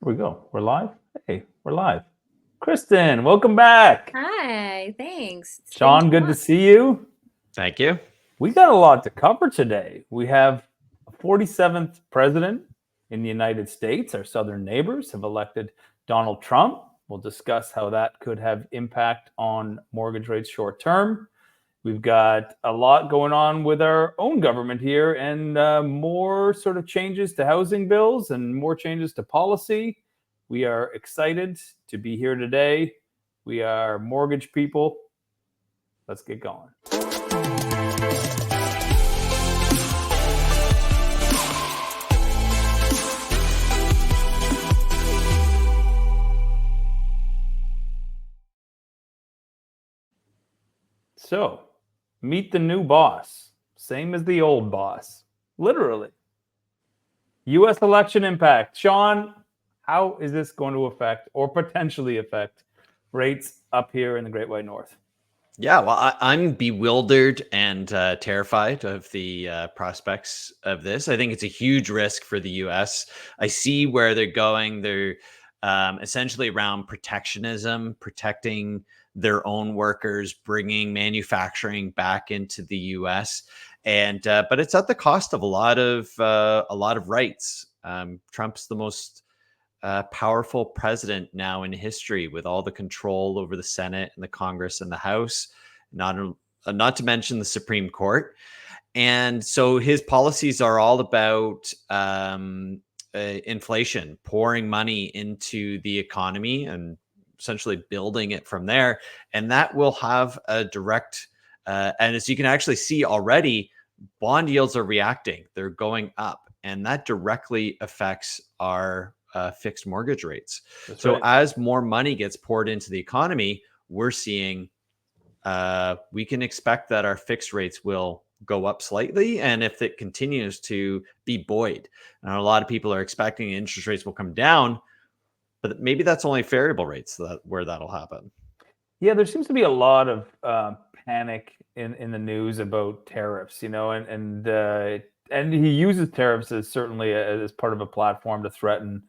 Here we go. We're live. Hey, we're live. Kristen, welcome back. Hi, thanks. It's been Sean, too good long. to see you. Thank you. We got a lot to cover today. We have a 47th president in the United States. Our southern neighbors have elected Donald Trump. We'll discuss how that could have impact on mortgage rates short term. We've got a lot going on with our own government here, and more sort of changes to housing bills and more changes to policy. We are excited to be here today. We are mortgage people. Let's get going. So, meet the new boss, same as the old boss, literally. U.S. election impact. Sean, how is this going to affect or potentially affect rates up here in the Great White North? Yeah, well, I'm bewildered and terrified of the prospects of this. I think it's a huge risk for the U.S. I see where they're going. They're essentially around protectionism, protecting their own workers, bringing manufacturing back into the U.S. And but it's at the cost of a lot of rights. Trump's the most powerful president now in history, with all the control over the Senate and the Congress and the House, not to mention the Supreme Court. And so his policies are all about inflation, pouring money into the economy and essentially building it from there. And that will have a direct, and as you can actually see already, bond yields are reacting. They're going up, and that directly affects our fixed mortgage rates. That's so right. As more money gets poured into the economy, we're seeing we can expect that our fixed rates will go up slightly. And if it continues to be buoyed, and a lot of people are expecting interest rates will come down, but maybe that's only variable rates where that'll happen. Yeah, there seems to be a lot of panic in the news about tariffs, and he uses tariffs as certainly as part of a platform to threaten,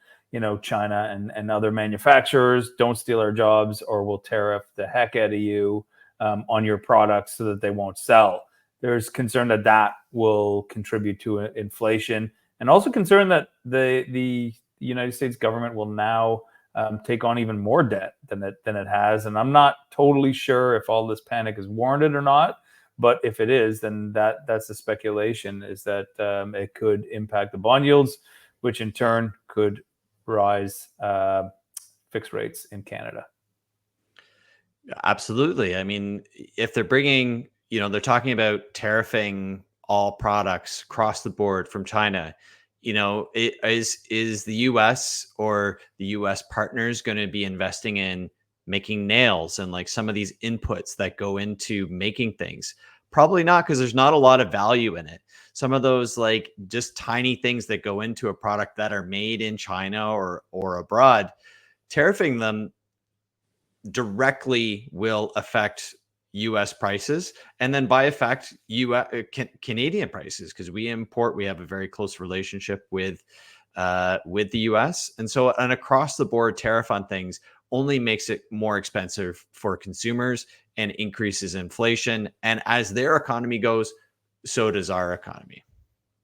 China and other manufacturers. Don't steal our jobs, or we'll tariff the heck out of you on your products so that they won't sell. There's concern that that will contribute to inflation, and also concern that the United States government will now take on even more debt than it has. And I'm not totally sure if all this panic is warranted or not. But if it is, then that's the speculation, is that it could impact the bond yields, which in turn could rise fixed rates in Canada. Absolutely. I mean, if they're bringing, they're talking about tariffing all products across the board from China. Is the U.S. or the U.S. partners going to be investing in making nails and like some of these inputs that go into making things? Probably not, because there's not a lot of value in it. Some of those like just tiny things that go into a product that are made in China or abroad, tariffing them directly will affect U.S. prices, and then by effect Canadian prices, because we have a very close relationship with the U.S. And so an across the board tariff on things only makes it more expensive for consumers and increases inflation. And as their economy goes, so does our economy.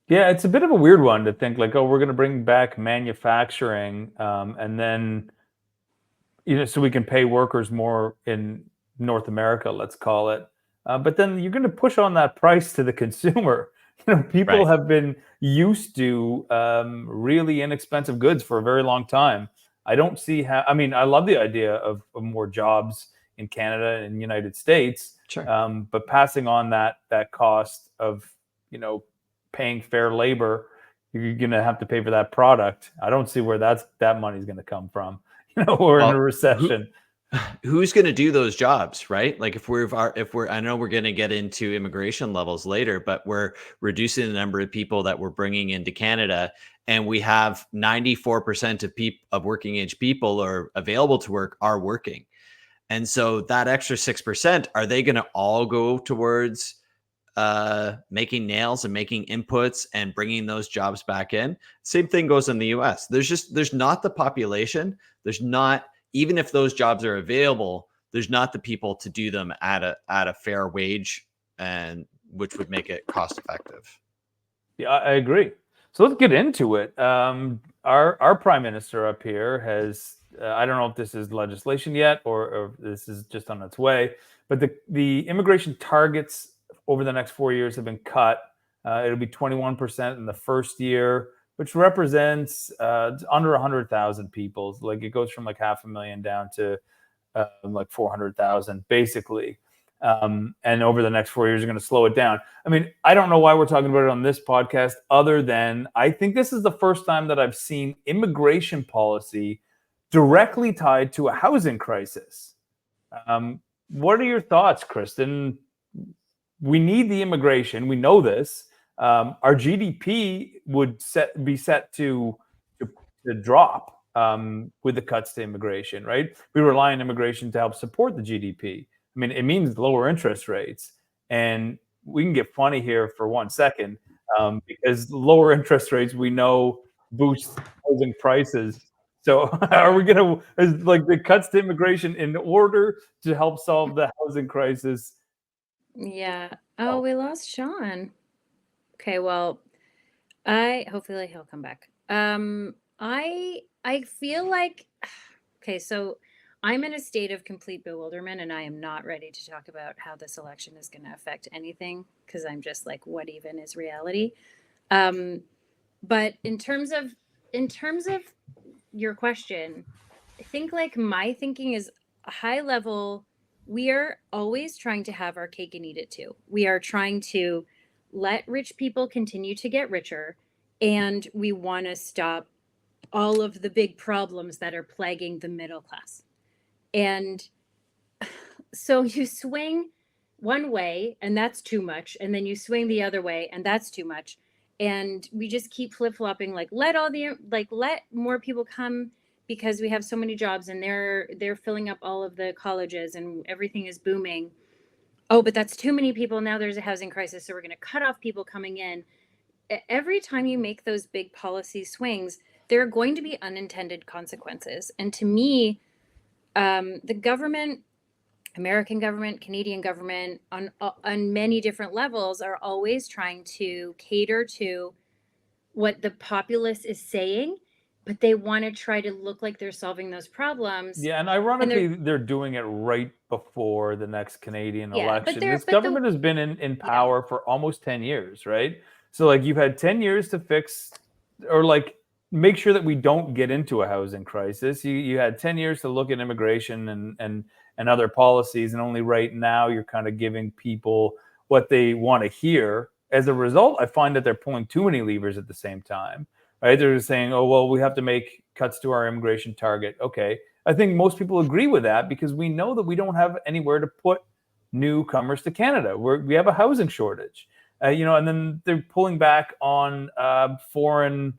Yeah, it's a bit of a weird one to think like, oh, we're going to bring back manufacturing, and then so we can pay workers more in North America, let's call it. But then you're going to push on that price to the consumer. People Right. have been used to really inexpensive goods for a very long time. I don't see how. I mean, I love the idea of more jobs in Canada and the United States, Sure. but passing on that cost of paying fair labor, you're going to have to pay for that product. I don't see where that money's going to come from. We're in a recession. Who's going to do those jobs, right? Like if we're, I know we're going to get into immigration levels later, but we're reducing the number of people that we're bringing into Canada, and we have 94% of working age people are available to work are working. And so that extra 6%, are they going to all go towards making nails and making inputs and bringing those jobs back in. Same thing goes in the US. There's not the population. There's not, even if those jobs are available, there's not the people to do them at a fair wage, and which would make it cost effective. Yeah, I agree. So let's get into it. Our prime minister up here has, I don't know if this is legislation yet or this is just on its way, but the immigration targets over the next 4 years have been cut. It'll be 21% in the first year, which represents under 100,000 people. Like it goes from like 500,000 down to like 400,000 basically. And over the next 4 years, you're going to slow it down. I mean, I don't know why we're talking about it on this podcast, other than I think this is the first time that I've seen immigration policy directly tied to a housing crisis. What are your thoughts, Kristen? We need the immigration. We know this. Our GDP would be set to drop with the cuts to immigration, right? We rely on immigration to help support the GDP. I mean, it means lower interest rates. And we can get funny here for 1 second because lower interest rates, we know, boost housing prices. So are we going to, like the cuts to immigration in order to help solve the housing crisis? Yeah. Oh, we lost Sean. Okay, well, hopefully he'll come back. I feel like okay, so I'm in a state of complete bewilderment and I am not ready to talk about how this election is going to affect anything because I'm just like, what even is reality? But in terms of your question, I think like my thinking is a high level. We are always trying to have our cake and eat it too. We are trying to let rich people continue to get richer, and we want to stop all of the big problems that are plaguing the middle class. And so you swing one way and that's too much, and then you swing the other way and that's too much. And we just keep flip-flopping, like let more people come because we have so many jobs and they're filling up all of the colleges and everything is booming. Oh, but that's too many people. Now there's a housing crisis, so we're going to cut off people coming in. Every time you make those big policy swings, there are going to be unintended consequences. And to me, the government, American government, Canadian government, on many different levels, are always trying to cater to what the populace is saying, but they want to try to look like they're solving those problems. Yeah, and And ironically, they're doing it right before the next Canadian yeah, but election. they're This but the government has been in yeah. power for almost 10 years, right? So like you've had 10 years to fix or like make sure that we don't get into a housing crisis. You had 10 years to look at immigration and other policies, and only right now you're kind of giving people what they want to hear. As a result, I find that they're pulling too many levers at the same time. Right? They're just saying, "Oh, well, we have to make cuts to our immigration target." Okay, I think most people agree with that because we know that we don't have anywhere to put newcomers to Canada. We have a housing shortage, and then they're pulling back on foreign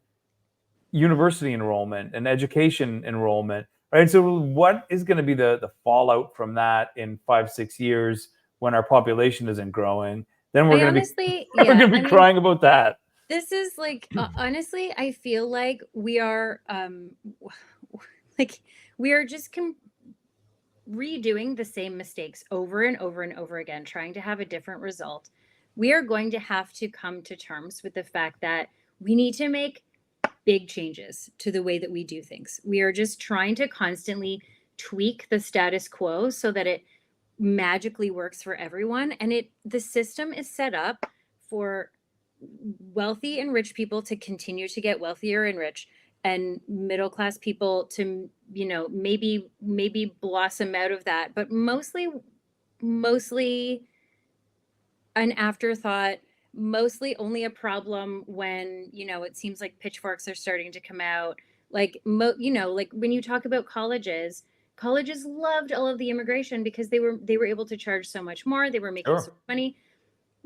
university enrollment and education enrollment. Right. So, what is going to be the fallout from that in 5-6 years when our population isn't growing? Then we're I going to be honestly, we're going yeah, to be I mean, crying about that. this is like honestly, I feel like we are like we are just redoing the same mistakes over and over and over again, trying to have a different result. We are going to have to come to terms with the fact that we need to make big changes to the way that we do things. We are just trying to constantly tweak the status quo so that it magically works for everyone. And the system is set up for wealthy and rich people to continue to get wealthier and rich, and middle class people to maybe blossom out of that, but mostly an afterthought, mostly only a problem when it seems like pitchforks are starting to come out. Like like when you talk about colleges loved all of the immigration because they were able to charge so much more, they were making so Sure. much money.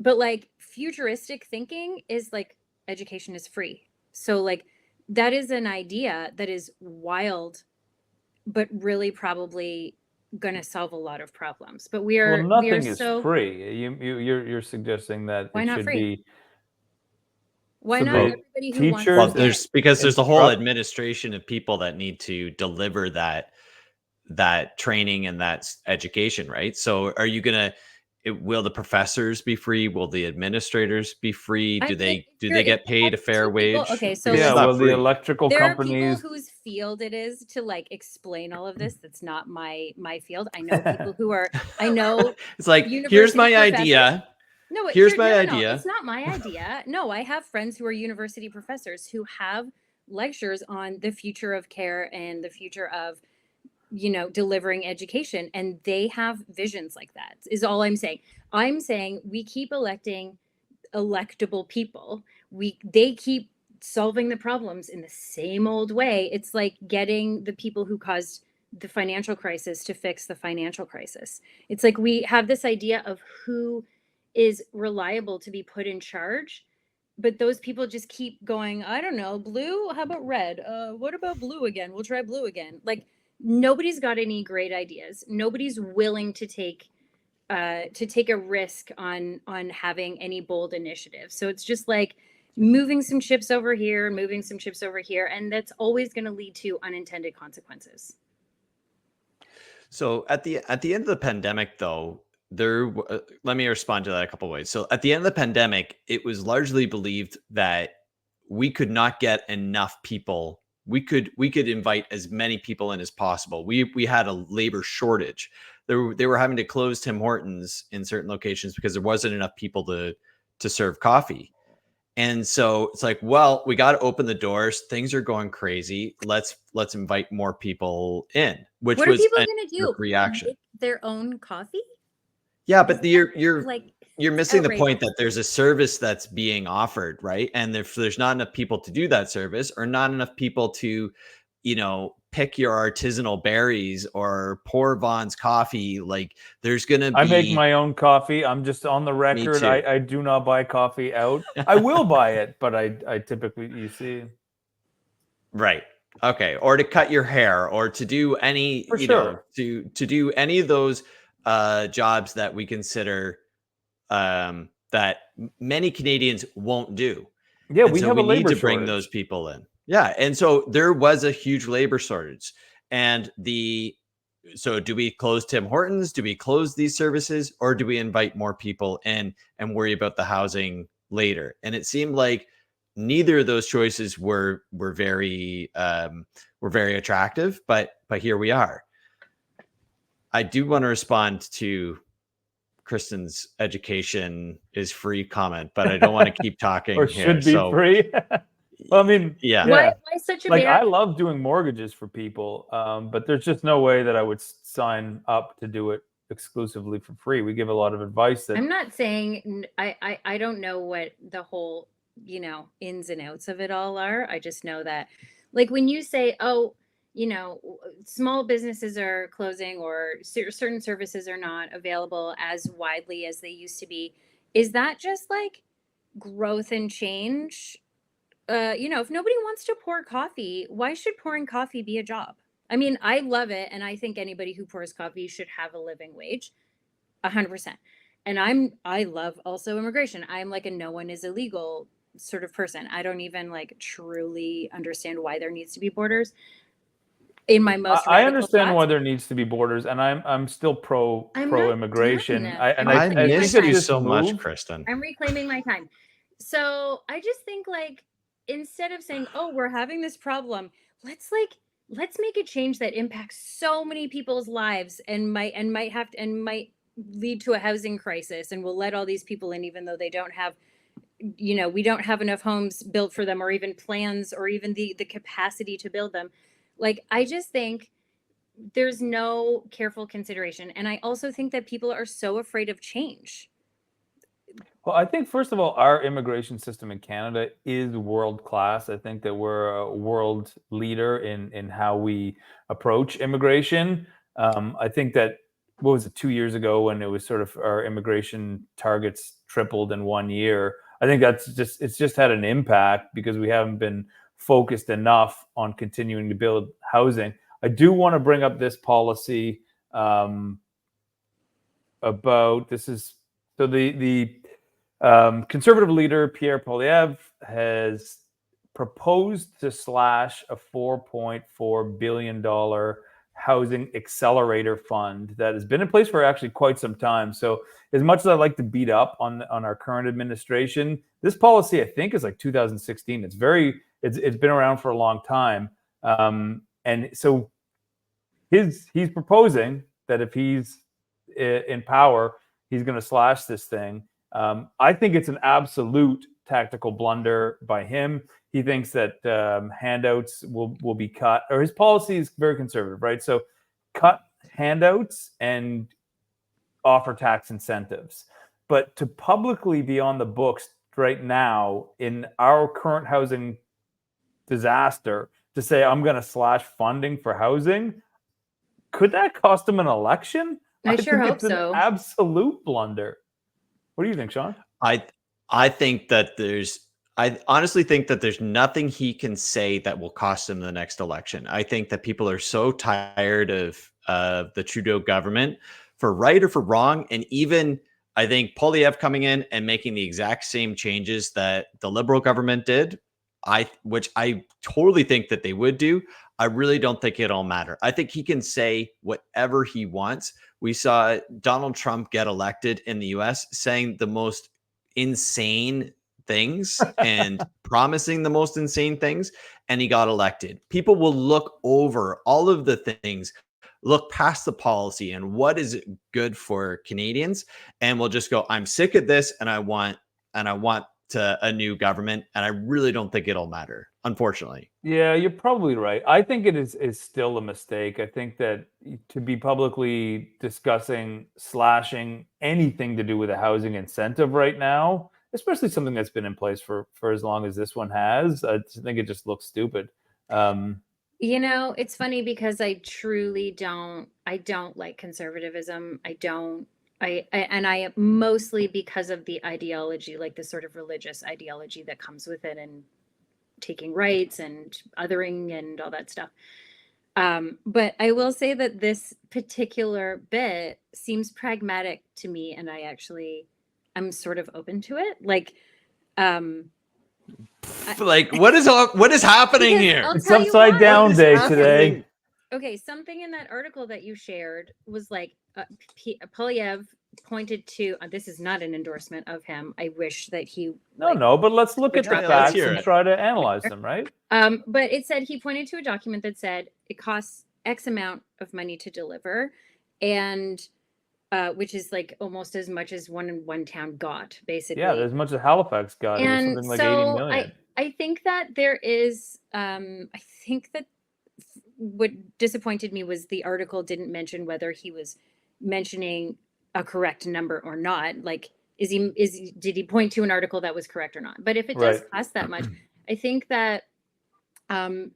But like futuristic thinking is like education is free. So like that is an idea that is wild, but really probably going to solve a lot of problems. But we Well, are nothing is so free. You're suggesting that why it not should free? be Why so not Well, the everybody who wants well, teachers, to get? there's a whole instruct. administration of people that need to deliver that training and that education, right? So are you gonna will the professors be free? Will the administrators be free? I mean, Do they if get paid a you have fair two people, wage? okay, so Because Yeah, it's listen, not well, the free. electrical there are people companies. whose field it is to like explain all of this. That's not my field. I know people who are, I know It's like, here's university my professors. idea. No, but Here's here, my no, idea. it's not my idea. No, I have friends who are university professors who have lectures on the future of care and the future of, delivering education. And they have visions like that, is all I'm saying. I'm saying we keep electing electable people. They keep solving the problems in the same old way. It's like getting the people who caused the financial crisis to fix the financial crisis. It's like we have this idea of who is reliable to be put in charge, but those people just keep going, I don't know, blue, how about red? What about blue again? We'll try blue again. Like nobody's got any great ideas. Nobody's willing to take a risk on having any bold initiative. So it's just like moving some chips over here and moving some chips over here, and that's always going to lead to unintended consequences. So at the end of the pandemic, though, let me respond to that a couple of ways. So at the end of the pandemic, it was largely believed that we could not get enough people. We could invite as many people in as possible. We had a labor shortage. They were having to close Tim Hortons in certain locations because there wasn't enough people to serve coffee. And so it's like, well, we got to open the doors. Things are going crazy. Let's invite more people in, which What are was people a going to do? reaction. Make their own coffee? Yeah, but you're Like you're it's missing the point outrageous. that there's a service that's being offered, right? And if there's not enough people to do that service, or not enough people to, pick your artisanal berries or pour Vaughan's coffee, like there's gonna I make be. my own coffee. I'm just on the Me record. too. I do not buy coffee out. I will buy it, but I typically, you see, Right. Okay. Or to cut your hair, or to do any, for sure. to do any of those jobs that we consider that many Canadians won't do. Yeah, And we so have a we need labor to bring those shortage. people in. Yeah. And so there was a huge labor shortage. And so do we close Tim Hortons? Do we close these services, or do we invite more people in and worry about the housing later? And it seemed like neither of those choices were very attractive, but here we are. I do want to respond to Kristen's education is free comment, but I don't want to keep talking Or here. should be So free. Well, I mean, yeah. Why such a like I barrier? love doing mortgages for people, but there's just no way that I would sign up to do it exclusively for free. We give a lot of advice that I'm not saying I don't know what the whole, ins and outs of it all are. I just know that like when you say, oh, small businesses are closing or certain services are not available as widely as they used to be, is that just like growth and change? If nobody wants to pour coffee, why should pouring coffee be a job? I mean, I love it, and I think anybody who pours coffee should have a living wage. 100%. And I love also immigration. I'm like a no one is illegal sort of person. I don't even like truly understand why there needs to be borders. In my most I radical understand why thoughts, there needs to be borders, and I'm still pro I'm not immigration. done. I I think miss that you this so much, move. Kristen. I'm reclaiming my time. So I just think like instead of saying, "Oh, we're having this problem," let's make a change that impacts so many people's lives and might lead to a housing crisis, and we'll let all these people in even though they don't have, we don't have enough homes built for them or even plans or even the capacity to build them. Like I just think there's no careful consideration, and I also think that people are so afraid of change. Well, I think first of all, our immigration system in Canada is world class. I think that we're a world leader in how we approach immigration. I think that what was it 2 years ago when it was sort of our immigration targets tripled in 1 year. I think it's just had an impact because we haven't been focused enough on continuing to build housing. I do want to bring up this policy about this is so the conservative leader Pierre Poilievre has proposed to slash a $4.4 billion Housing Accelerator Fund that has been in place for actually quite some time. So as much as I like to beat up on our current administration, this policy I think is like 2016. It's been around for a long time, and so he's proposing that if he's in power, he's going to slash this thing. I think it's an absolute tactical blunder by him. He thinks that handouts will be cut, or his policy is very conservative, right? So cut handouts and offer tax incentives. But to publicly be on the books right now in our current housing disaster to say, I'm going to slash funding for housing, could that cost him an election? I sure think hope it's an so. absolute blunder. What do you think, Sean? I think that I honestly think that there's nothing he can say that will cost him the next election. I think that people are so tired of the Trudeau government, for right or for wrong, and even I think Poilievre coming in and making the exact same changes that the Liberal government did, which I totally think that they would do. I really don't think it'll matter. I think he can say whatever he wants. We saw Donald Trump get elected in the US saying the most insane things and promising the most insane things, and he got elected. People will look over all of the things, look past the policy and what is good for Canadians, and will just go, I'm sick of this and I want a new government, and I really don't think it'll matter, unfortunately. Yeah, you're probably right. I think it is still a mistake. I think that to be publicly discussing slashing anything to do with a housing incentive right now, especially something that's been in place for as long as this one has, I think it just looks stupid. It's funny because I truly don't like conservatism. I mostly because of the ideology, like the sort of religious ideology that comes with it, and taking rights and othering and all that stuff. But I will say that this particular bit seems pragmatic to me, and I'm sort of open to it. Like, what is happening here? It's upside down day today. Okay, something in that article that you shared was like Poilievre pointed to. This is not an endorsement of him. I wish that he. No, but let's look at the facts and try to analyze them, right? But it said he pointed to a document that said it costs X amount of money to deliver, and which is like almost as much as one town got, basically. Yeah, as much as Halifax got. And it was something like 80 million. I think that there is. I think that what disappointed me was the article didn't mention whether he was mentioning a correct number or not. Like, did he point to an article that was correct or not? But if it does cost that much, I think that I'm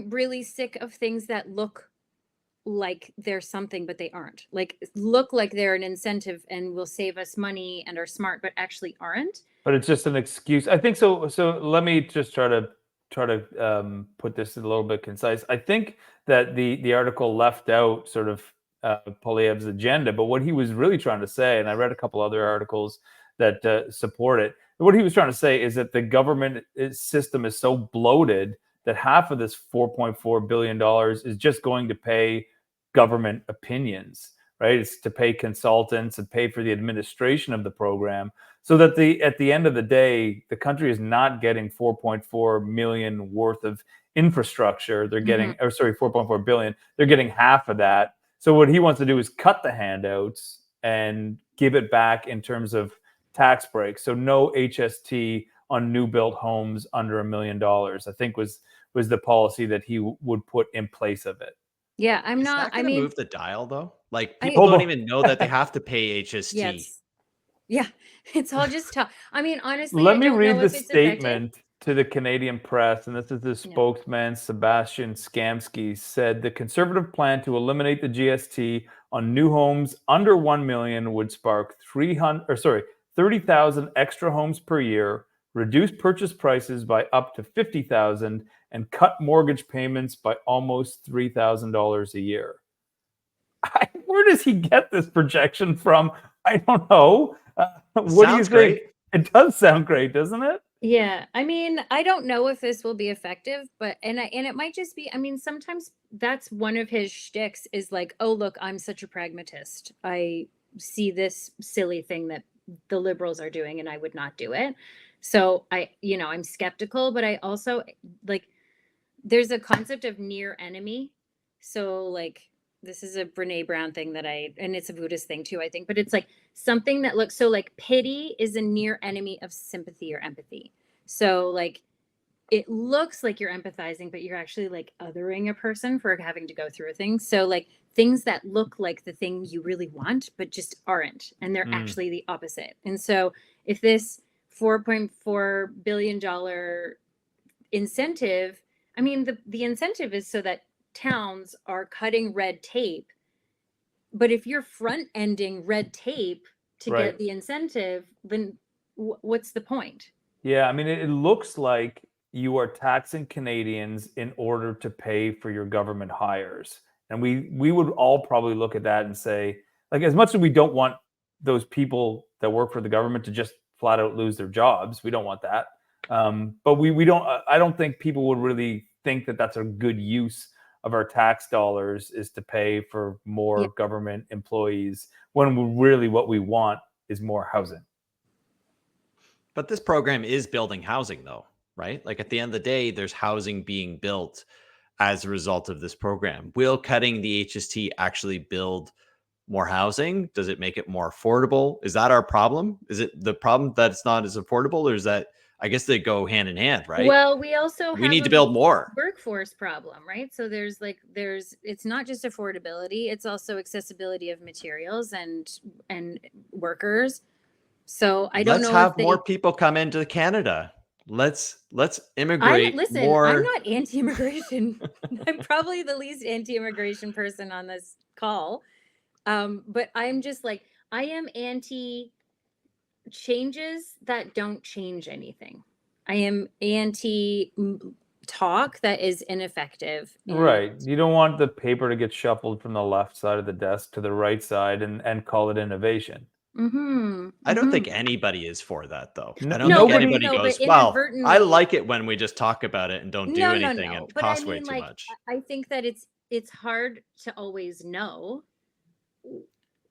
really sick of things that look like they're something, but they aren't. Like, look like they're an incentive and will save us money and are smart, but actually aren't. But it's just an excuse. I think so. So let me just try to put this a little bit concise. I think that the article left out sort of Poilievre's agenda, but what he was really trying to say, and I read a couple other articles that support it. What he was trying to say is that the government system is so bloated that half of this $4.4 billion is just going to pay government opinions, right? It's to pay consultants and pay for the administration of the program, so that at the end of the day, the country is not getting 4.4 million worth of infrastructure. They're getting, or sorry, 4.4 billion. They're getting half of that. So what he wants to do is cut the handouts and give it back in terms of tax breaks. So no HST on new built homes under $1 million, I think was the policy that he would put in place of it. Yeah, I'm not. Is that gonna move the dial though? Like, people don't even know that they have to pay HST. Yes. Yeah, it's all just tough. I mean, honestly, let me read the statement to the Canadian press, and this is the spokesman, Sebastian Skamsky, said the Conservative plan to eliminate the GST on new homes under 1 million would spark 30,000 extra homes per year, reduce purchase prices by up to 50,000, and cut mortgage payments by almost $3,000 a year. Where does he get this projection from? I don't know. What do you Sounds think? great. It does sound great, doesn't it? Yeah, I mean, I don't know if this will be effective, but and it might just be. I mean, sometimes that's one of his shticks is like, oh look, I'm such a pragmatist. I see this silly thing that the liberals are doing, and I would not do it. So I'm skeptical, but I also like there's a concept of near enemy. So like this is a Brene Brown thing and it's a Buddhist thing too, I think, but it's like something that looks so like pity is a near enemy of sympathy or empathy. So like it looks like you're empathizing, but you're actually like othering a person for having to go through things. So like things that look like the thing you really want, but just aren't, and they're Mm. actually the opposite. And so if this $4.4 billion incentive, I mean, the incentive is so that towns are cutting red tape. But if you're front ending red tape to Right. get the incentive, then what's the point? Yeah, I mean, it looks like you are taxing Canadians in order to pay for your government hires. And we would all probably look at that and say, like, as much as we don't want those people that work for the government to just flat out lose their jobs, we don't want that. But we don't. I don't think people would really think that that's a good use of our tax dollars is to pay for Yeah. more government employees when really what we want is more housing. But this program is building housing, though, right? Like at the end of the day, there's housing being built as a result of this program. Will cutting the HST actually build more housing? Does it make it more affordable? Is that our problem? Is it the problem that it's not as affordable, or is that, I guess they go hand in hand, right? Well, we also We have need to a build more. workforce problem, right? So there's it's not just affordability, it's also accessibility of materials and workers. So I don't Let's know if have more they people come into Canada. Let's immigrate I'm more. not anti-immigration. I'm probably the least anti-immigration person on this call. But I'm just like I am anti changes that don't change anything. I am anti talk that is ineffective. And Right. You don't want the paper to get shuffled from the left side of the desk to the right side and call it innovation. mm-hmm, I don't think mm-hmm. anybody is for that, though. I don't think Nobody. anybody No, but goes, well, I inadvertently, like it when we just talk about it and don't do no, no, anything and no. it But I costs way mean, too like, much. I think that it's hard to always know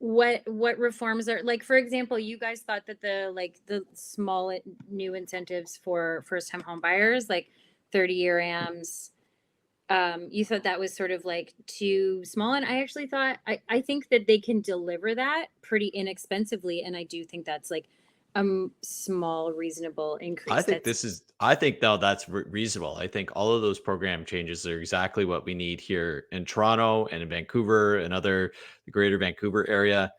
what reforms are like. For example, you guys thought that the small new incentives for first time home buyers, like 30-year AMs, you thought that was sort of like too small, and I actually thought I think that they can deliver that pretty inexpensively, and I do think that's like a small reasonable increase. That's I think though that's reasonable. I think all of those program changes are exactly what we need here in Toronto and in Vancouver and the greater Vancouver area.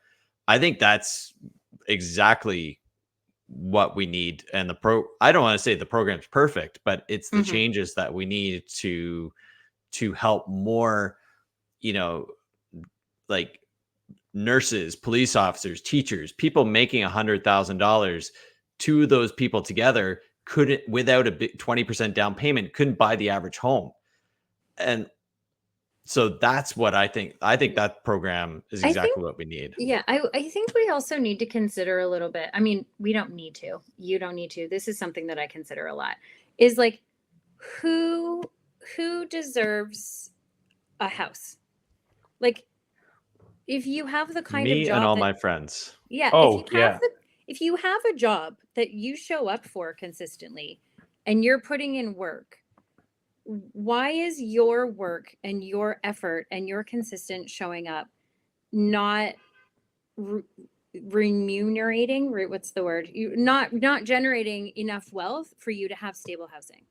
I think that's exactly what we need. And I don't want to say the program's perfect, but it's the Mhm. changes that we need to help more, you know, like nurses, police officers, teachers, people making $100,000. Two of those people together couldn't, without a big 20% down payment, couldn't buy the average home. And so that's what I think. I think that program is I think exactly what we need. yeah, I think we also need to consider a little bit. I mean, we don't need to. You don't need to. This is something that I consider a lot. Is like who who deserves a house? Like if you have the kind of Me and job all that my friends. yeah, Oh, yeah. if you have a job that you show up for consistently and you're putting in work, why is your work and your effort and your consistent showing up not re- remunerating, what's the word? You not generating enough wealth for you to have stable housing?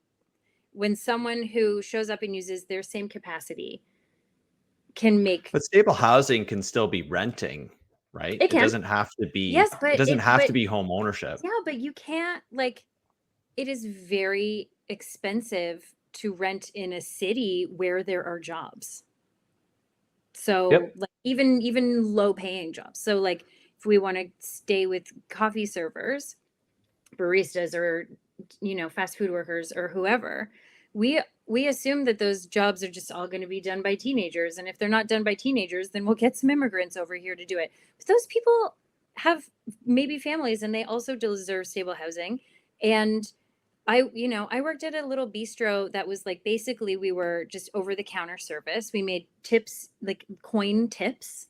When someone who shows up and uses their same capacity can make But stable housing can still be renting, right? it It can. doesn't have to Yes, be it but doesn't it have but to be home ownership. yeah, but you can't like it is very expensive to rent in a city where there are jobs. So Yep. like even low paying jobs. So like if we want to stay with coffee servers, baristas or fast food workers or whoever, we assume that those jobs are just all going to be done by teenagers, and if they're not done by teenagers, then we'll get some immigrants over here to do it. But those people have maybe families, and they also deserve stable housing. And I worked at a little bistro that was like, basically we were just over the counter service. We made tips, like coin tips,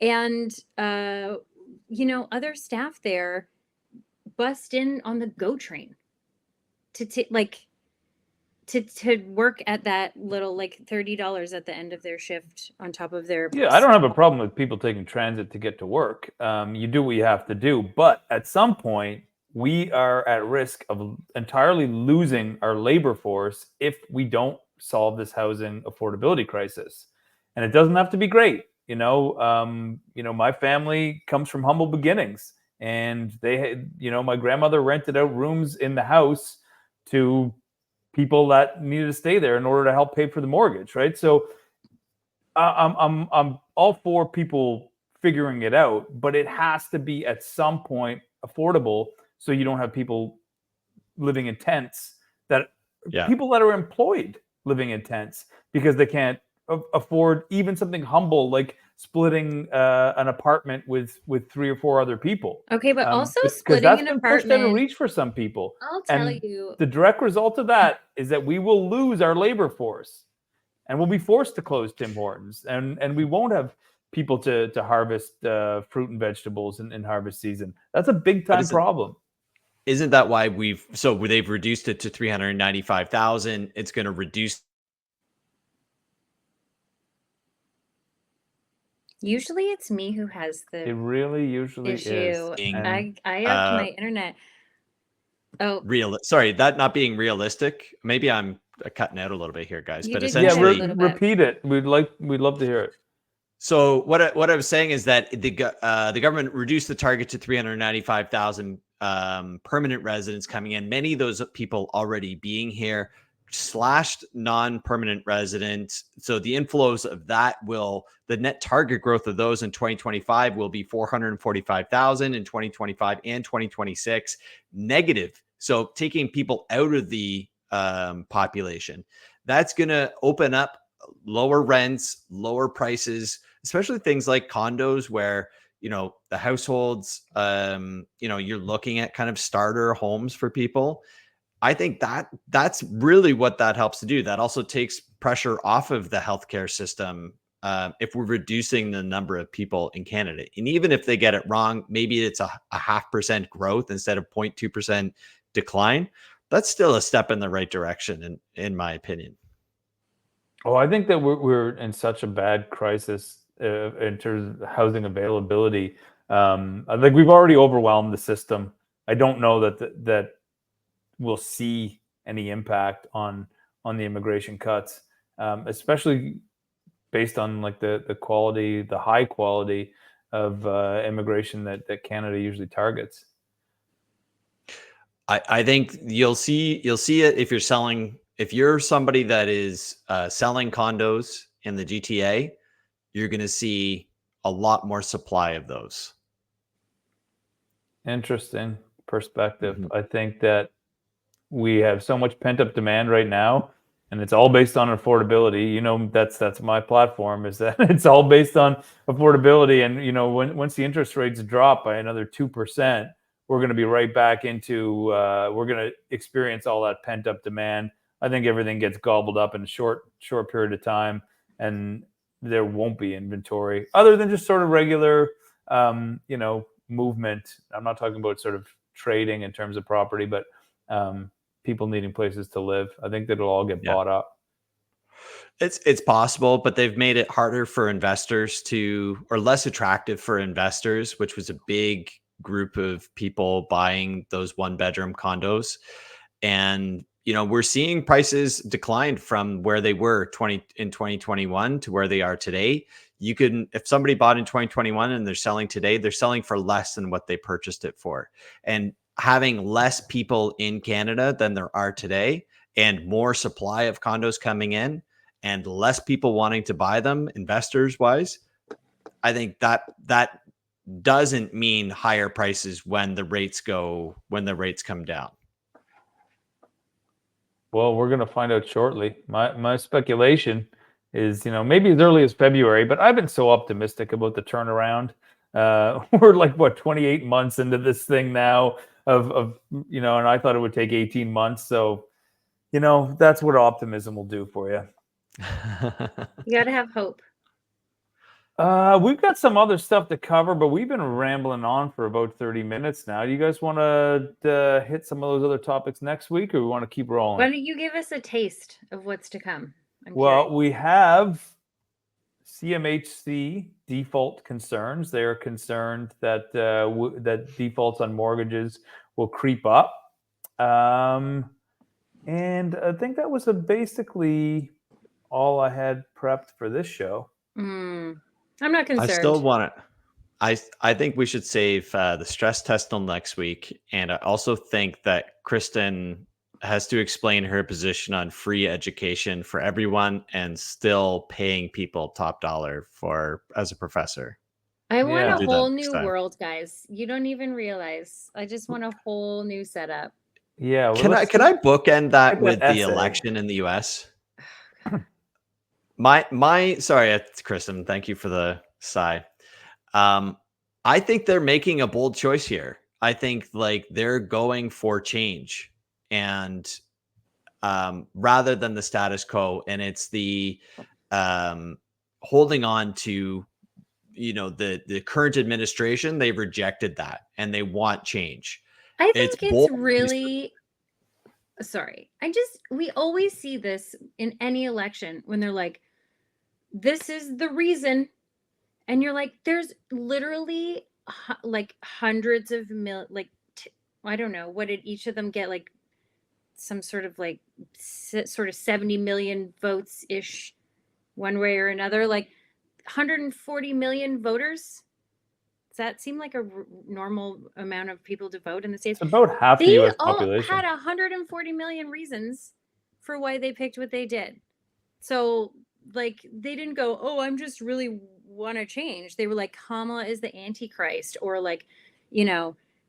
and other staff there bust in on the GO train to work at that little, like, $30 at the end of their shift on top of their. Yeah, I don't have a problem with people taking transit to get to work. You do what you have to do, but at some point, we are at risk of entirely losing our labor force if we don't solve this housing affordability crisis. And it doesn't have to be great. My family comes from humble beginnings, and my grandmother rented out rooms in the house to people that needed to stay there in order to help pay for the mortgage, right? So I'm all for people figuring it out, but it has to be at some point affordable, so you don't have people living in tents people that are employed living in tents because they can't afford even something humble like splitting an apartment with 3 or 4 other people. Okay, but also because splitting that's an been pushed out of apartment. reach for some people. I'll tell And you, the direct result of that is that we will lose our labor force, and we'll be forced to close Tim Hortons, and we won't have people to harvest fruit and vegetables in harvest season. That's a big time problem. Isn't that why they've reduced it to 395,000? It's going to reduce. usually it's me who has It the really usually issue. is. And, I upped my internet. Oh, sorry, that not being realistic. Maybe I'm cutting out a little bit here, guys. you But did cut out a essentially, little bit. repeat it. We'd love to hear it. So what I was saying is that the government reduced the target to 395,000 permanent residents coming in. Many of those people already being here, slashed non-permanent residents. So the inflows of that the net target growth of those in 2025 will be 445,000 in 2025 and 2026 negative. So taking people out of the population, that's going to open up lower rents, lower prices, especially things like condos where, the households, you're looking at kind of starter homes for people. I think that's really what that helps to do. That also takes pressure off of the healthcare system if we're reducing the number of people in Canada. And even if they get it wrong, maybe it's a 0.5% growth instead of 0.2% decline. That's still a step in the right direction, in my opinion. Oh, I think that we're in such a bad crisis in terms of housing availability. I think we've already overwhelmed the system. I don't know that we'll see any impact on the immigration cuts, especially based on like the quality, the high quality of immigration that Canada usually targets. I think you'll see it if you're somebody that is selling condos in the GTA, you're going to see a lot more supply of those. Interesting perspective. Mm-hmm. I think that we have so much pent up demand right now, and it's all based on affordability. That's my platform, is that it's all based on affordability. And once the interest rates drop by another 2%, we're going to be right back into we're going to experience all that pent up demand. I think everything gets gobbled up in a short period of time, and there won't be inventory other than just sort of regular movement. I'm not talking about sort of trading in terms of property, but people needing places to live. I think that it'll all get bought up. It's possible, but they've made it harder for investors or less attractive for investors, which was a big group of people buying those 1-bedroom condos. And, we're seeing prices decline from where they were in 2021 to where they are today. If somebody bought in 2021 and they're selling today, they're selling for less than what they purchased it for. And having less people in Canada than there are today, and more supply of condos coming in, and less people wanting to buy them, investors wise, I think that doesn't mean higher prices when the rates come down. Well, we're going to find out shortly. My speculation is, maybe as early as February, but I've been so optimistic about the turnaround. We're like, what, 28 months into this thing now and I thought it would take 18 months. So, that's what optimism will do for you. You got to have hope. We've got some other stuff to cover, but we've been rambling on for about 30 minutes now. Do you guys want to hit some of those other topics next week, or we want to keep rolling? Why don't you give us a taste of what's to come? Well, we have CMHC default concerns. They are concerned that that defaults on mortgages will creep up. And I think that was basically all I had prepped for this show. I'm not concerned. I still want it. I think we should save the stress test till next week. And I also think that Kristen has to explain her position on free education for everyone and still paying people top dollar as a professor. I want a whole new world, guys. You don't even realize. I just want a whole new setup. Yeah. Well, can I bookend that with the election in the US? Sorry, Kristen, thank you for the sigh. I think they're making a bold choice here. I think they're going for change, and rather than the status quo, and it's the holding on to the current administration. They've rejected that and they want change. I think it's really sorry. We always see this in any election when they're like, this is the reason. And you're like, there's literally like hundreds of I don't know, what did each of them get? Like some sort of 70 million votes ish, one way or another, like 140 million voters. Does that seem like a normal amount of people to vote in the States? It's about half the U.S. population. They all had 140 million reasons for why they picked what they did. So they didn't go, oh, I'm just really want to change. They were like, Kamala is the Antichrist, or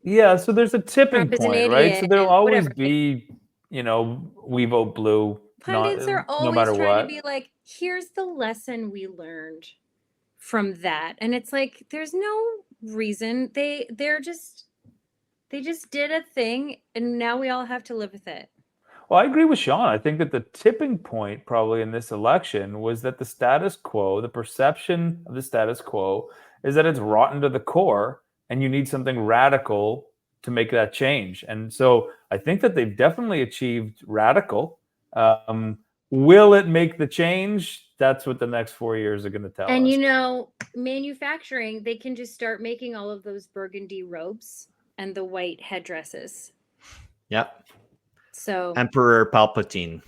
Yeah, so there's a tipping point, right? So there'll always be, we vote blue. Pundits are always trying to be like, here's the lesson we learned from that. And it's like, there's no reason. They just did a thing, and now we all have to live with it. Well, I agree with Sean. I think that the tipping point probably in this election was that the status quo, the perception of the status quo, is that it's rotten to the core and you need something radical to make that change. And so I think that they've definitely achieved radical. Will it make the change? That's what the next 4 years are going to tell us. And manufacturing, they can just start making all of those burgundy robes and the white headdresses. Yep. So Emperor Palpatine.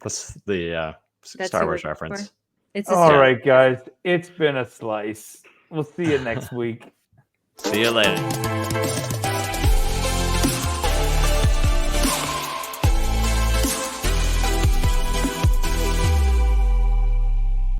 That's the Star Wars reference. It's all right, guys. It's been a slice. We'll see you next week. See you later.